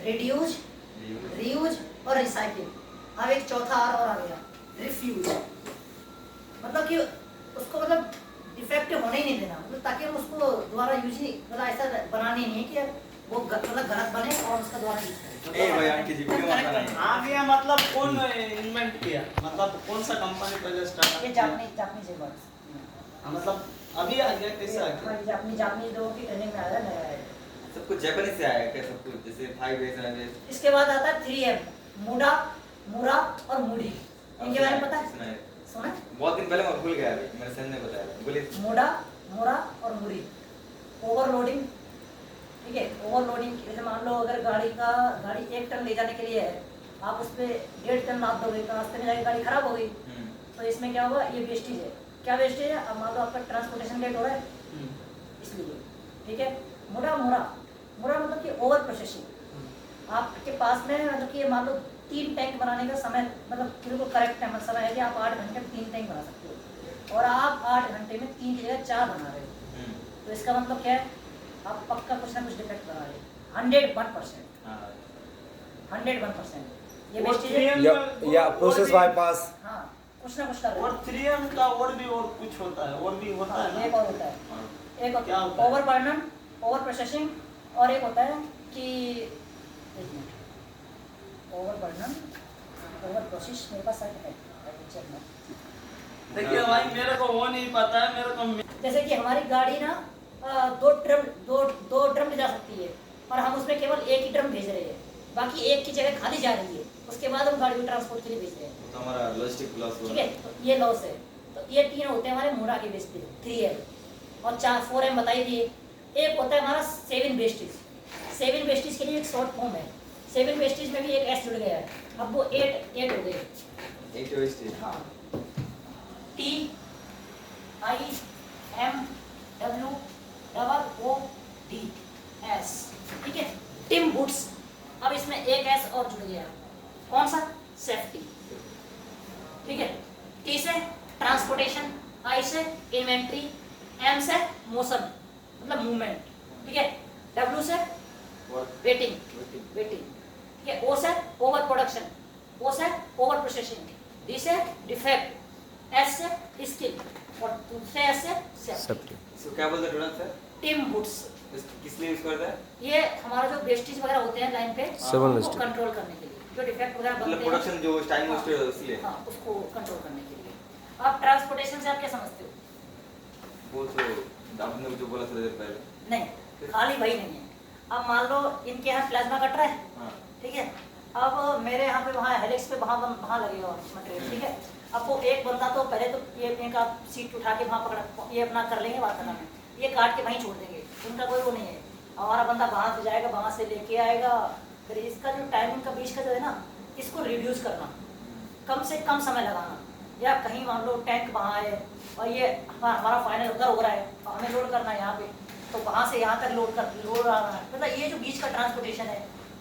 Reduce, reuse और recycle. अब एक चौथा आर और आ गया, रिफ्यूज। मतलब कि उसको मतलब डिफेक्टिव होने ही नहीं देना, मतलब ताकि हम उसको दोबारा यूज ही मतलब ऐसा बनाने नहीं है कि वो मतलब गलत बने और उसका दोबारा यूज करें। ए भाई आपकी जीपीयू मत बनाइए। आ गया मतलब कौन इन्वेंट किया, मतलब कौन सा कंपनी पहले स्टार्ट ये किया? जापानीज है वर्ड। मतलब अभी आ गया, कैसे आ गया? हाँ, जापानीज लोगों की ट्रेनिंग में आया नया है। सब कुछ जापानी से आया है क्या? सब कुछ जैसे 5 7 इसके बाद आता है 3M, मुडा, मुरा और मुड़ी। इनके बारे में पता है? सुना है? बहुत दिन पहले मैं भूल गया, अभी मेरे सर ने बताया। बोलिए। मुडा, मुरा और मुड़ी। ओवरलोडिंग, ठीक है, ओवरलोडिंग। जैसे मान लो अगर गाड़ी 1 टन ले जाने के लिए है, आप उस पर 1.5 टन लाद दोगे तो रास्ते में जाके गाड़ी खराब हो गई, तो इसमें क्या होगा, ये वेस्टेज है। क्या वेस्टेज है? अब मान लो आपका ट्रांसपोर्टेशन लेट हो रहा है इसलिए, ठीक है। मुडा, मुरा मतलब कि ओवर प्रोसेसिंग। आपके पास में मतलब कि मान लो 3 टैंक बनाने का समय, मतलब बिल्कुल करेक्ट टाइम समय है कि आप 8 घंटे में 3 टैंक बना सकते हो, और आप 8 घंटे में 3 की जगह 4 बना रहे हो। तो इसका मतलब क्या है, आप पक्का कुछ ना कुछ डिफेक्ट बना रहे हो। 101%, 101% ये वेस्टेज है या प्रोसेस बाईपास। हाँ, कुछ ना कुछ कर रहे हो। और 3M का और भी और कुछ होता है, और भी होता है ना? एक और होता है, एक क्या होता होता है है? ओवर बर्नन, ओवर प्रोसेसिंग, और एक होता है कि ओवर बर्नन, ओवर प्रोसेस। मेरे पास साइट है, चेक में। देखिए भाई, मेरे को वो नहीं पता है, मेरे को जैसे कि हमारी गाड़ी ना 2 ड्रम ले जा सकती है, और हम उसमें केवल एक ही ड्रम भेज रहे हैं, बाकी एक की जगह खाली जा रही है, उसके बाद हम गाड़ी को ट्रांसपोर्ट के लिए भेज रहे हैं। तो हमारा लॉजिस्टिक लॉस हुआ। ठीक है, तो ये लॉस है। तो ये 3 होते हैं हमारे मुरा के वेस्टेज, 3M और 4 4M बताई दिए। एक होता है हमारा 7 वेस्टेज। 7 वेस्टेज के लिए एक शॉर्ट फॉर्म है, 7 वेस्टेज में भी एक एस जुड़ गया है, अब वो 8 हो गए। एक वेस्टेज। हाँ, TIMWOODS, ठीक है, टिम वुड्स। अब इसमें एक एस और जुड़ गया, कौन सा? सेफ्टी, ठीक है। टी से ट्रांसपोर्टेशन, आई से इन्वेंट्री, एम से मोशन मतलब मूवमेंट, ठीक है। डब्ल्यू से वेटिंग, ठीक है। ओ से ओवर प्रोडक्शन, ओ से ओवर प्रोसेसिंग, डी से डिफेक्ट, एस से स्किल, और दूसरे एस से सेफ्टी। इसको क्या बोलते हैं टोटल सर? Tim woods. किस लिए यूज करता है? ये हमारा जो वेस्टेज वगैरह होते हैं लाइन पे, उसको कंट्रोल करने के लिए, जो डिफेक्ट वगैरह बनते मतलब हैं, प्रोडक्शन जो टाइम वेस्ट है इसलिए। हाँ, उसको कंट्रोल करने के लिए। आप ट्रांसपोर्टेशन से आप क्या समझते हो? वो तो आपने जो बोला थोड़ी देर पहले। नहीं, खाली वही नहीं है। अब मान लो इनके यहाँ प्लाज्मा कट रहा है, हाँ। ठीक है। अब मेरे यहाँ पे वहाँ हेलिक्स पे वहाँ लगेगा मटेरियल, ठीक है। अब वो एक बंदा तो पहले तो ये इनका सीट उठा के वहाँ पकड़, ये अपना कर लेंगे, बात करना है, ये काट के वहीं छोड़ देंगे, उनका कोई वो नहीं है। हमारा बंदा वहाँ से जाएगा, वहाँ से लेके आएगा, फिर इसका जो टाइमिंग का बीच का जो है ना, इसको रिड्यूस करना, कम से कम समय लगाना। या कहीं मान लो टैंक वहाँ है और ये हमारा फाइनल उधर हो रहा है, हमें लोड करना है यहाँ पे, तो वहाँ से यहाँ तक लोड आना है। मतलब ये जो बीच का ट्रांसपोर्टेशन है,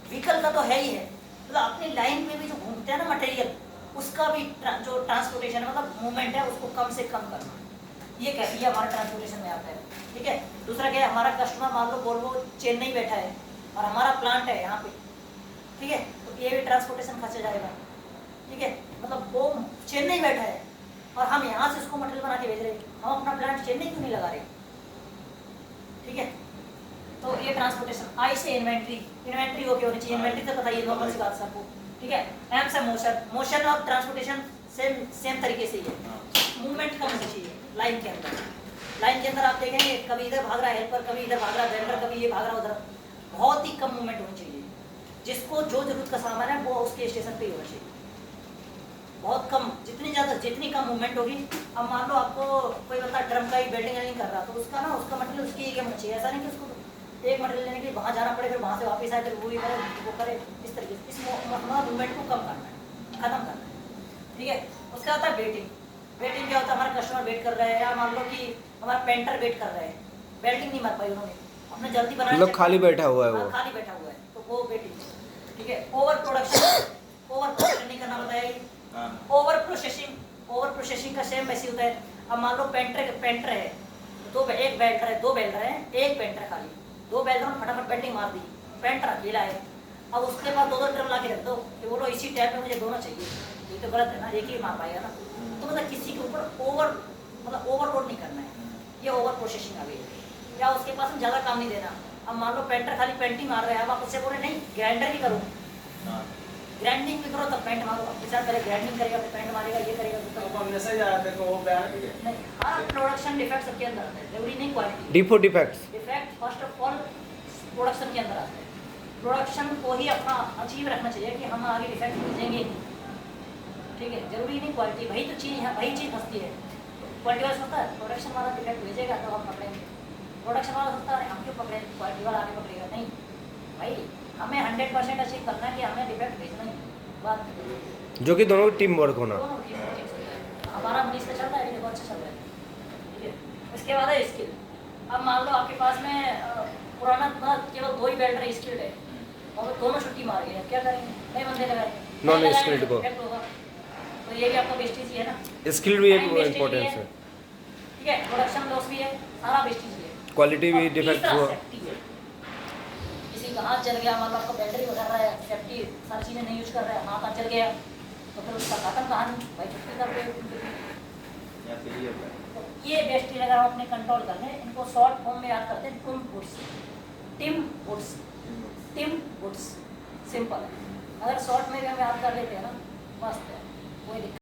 व्हीकल का तो है ही है, मतलब अपनी लाइन पे भी जो घूमते हैं ना मटेरियल, उसका भी जो ट्रांसपोर्टेशन है, मतलब मूवमेंट है, उसको कम से कम करना। ये कहती है हमारा ट्रांसपोर्टेशन में आता है, ठीक है। दूसरा क्या है, हमारा कस्टमर मान लो वोल्वो चेन्नई बैठा है और हमारा प्लांट है यहाँ पे, ठीक है, तो ये भी ट्रांसपोर्टेशन खर्चा जाएगा, ठीक है। मतलब वो चेन्नई बैठा है और हम यहाँ से उसको मटेरियल बना के भेज रहे हैं, हम अपना प्लांट चेन्नई क्यों नहीं लगा रहे, ठीक है। तो ये ट्रांसपोर्टेशन। आई से इन्वेंट्री, इन्वेंट्री वो क्या होनी चाहिए, इन्वेंट्री तो बताइए, नॉर्मल सी बात सबको, ठीक है। एम से मोशन, मोशन और ट्रांसपोर्टेशन सेम तरीके से ही है, मूवमेंट कम होनी चाहिए लाइन के अंदर। लाइन के अंदर आप देखेंगे कभी इधर भाग रहा है हेल्पर, कभी इधर भाग रहा है वेंडर, कभी ये भाग रहा है उधर, बहुत ही कम मूवमेंट होनी चाहिए। जिसको जो जरूरत का सामान है वो उसके स्टेशन पे ही होना चाहिए, बहुत कम, जितनी कम मूवमेंट होगी। अब मान लो आपको कोई बंदा ड्रम का ही वेल्डिंग नहीं कर रहा, तो उसका ना उसका मटेरियल उसकी एक होना चाहिए, ऐसा नहीं कि उसको एक मटेरियल लेने के लिए वहाँ जाना पड़े, फिर वहाँ से वापस आए, फिर वो करे, इस तरीके से। इस मूवमेंट को कम करना है, खत्म करना है, ठीक है। उसका आता है वेटिंग। वेटिंग क्या होता है, हमारा कस्टमर वेट कर रहे हैं, या मान लो कि हमारा पेंटर वेट कर रहे हैं, वेल्डिंग नहीं मार पाई उन्होंने, अपने जल्दी बनाना, मतलब खाली बैठा हुआ है वो, खाली बैठा हुआ है, तो वो वेटिंग, ठीक है। ओवर प्रोडक्शन नहीं करना बताया। ओवर प्रोसेसिंग का सेम वैसे होता है। अब मान लो पेंटर है, एक वेल्डर है, 2 वेल्डर है, एक पेंटर खाली, 2 वेल्डर ने फटाफट वेल्डिंग मार दी, पेंटर अकेला है, अब उसके पास 2-2 ड्रम ला के रख दो कि बोलो इसी टाइप में मुझे दोनों चाहिए, ये तो गलत है ना, एक ही मार पाएगा ना। तो मतलब किसी के ऊपर ओवरलोड नहीं करना है, ये ओवर प्रोसेसिंग आ गई है। या उसके पास हम ज़्यादा काम नहीं देना। अब मान लो पेंटर खाली पेंटिंग मार रहे हैं, अब आप उससे बोले नहीं ग्राइंडर भी करो, हाँ ग्राइंडिंग भी करो तब पेंट मारो। अब किसान पहले ग्राइंडिंग करेगा फिर पेंट मारेगा, ये करेगा तो तो मैसेज आया था कि वो बैन नहीं। हाँ, प्रोडक्शन डिफेक्ट सबके अंदर आता है, जरूरी नहीं quality डिफो defects defect. First of all production के अंदर आता है, प्रोडक्शन को ही अपना अचीव रखना चाहिए कि हम आगे डिफेक्ट भेजेंगे नहीं, ठीक है। जरूरी नहीं क्वालिटी, वही तो चीज़ है, वही चीज़ फंसती है। क्वालिटी वाला सोचता है प्रोडक्शन वाला डिफेक्ट भेजेगा तो हम पकड़ेंगे, प्रोडक्शन वाला सोचता है हम क्यों पकड़ें, क्वालिटी वाला आगे पकड़ेगा नहीं। भाई हमें 100% अचीव करना है कि हमें डिफेक्ट भेजना ही बात, जो कि दोनों टीम वर्क होना। दोनों की चीज़ होती है। हमारा मनीष का चल रहा है, ये बहुत अच्छा चल रहा है, ठीक है। उसके बाद है स्किल। अब मान लो आपके पास में पुराना केवल 2 ही वेल्डर स्किल्ड है और दोनों छुट्टी मार गए, क्या करेंगे, नए बंदे लगाएंगे, Non नए skilled को। लगाएंगे, होगा। तो ये भी आपका वेस्टेज ही है ना, स्किल भी एक Time wastage इम्पोर्टेंस भी है, ठीक है, प्रोडक्शन लॉस भी है, सारा वेस्टेज ही है। क्वालिटी भी और डिफेक्ट तीसरा हुआ। safety है। किसी का हाथ जल गया, मान लो आपका बैटरी कर रहा है, सेफ्टी सारी चीज़ें नहीं यूज कर रहा है, हाथ जल गया तो फिर उसका खत्म कहानी, भाई छुट्टी कर दो। या फिर ये होगा। तो ये वेस्टेज अगर हम अपने कंट्रोल कर लें, इनको शॉर्ट फॉर्म में याद करते हैं टिम वुड्स, सिंपल है। अगर शॉर्ट में भी हम याद कर लेते हैं ना, मस्त है, कोई दिक्कत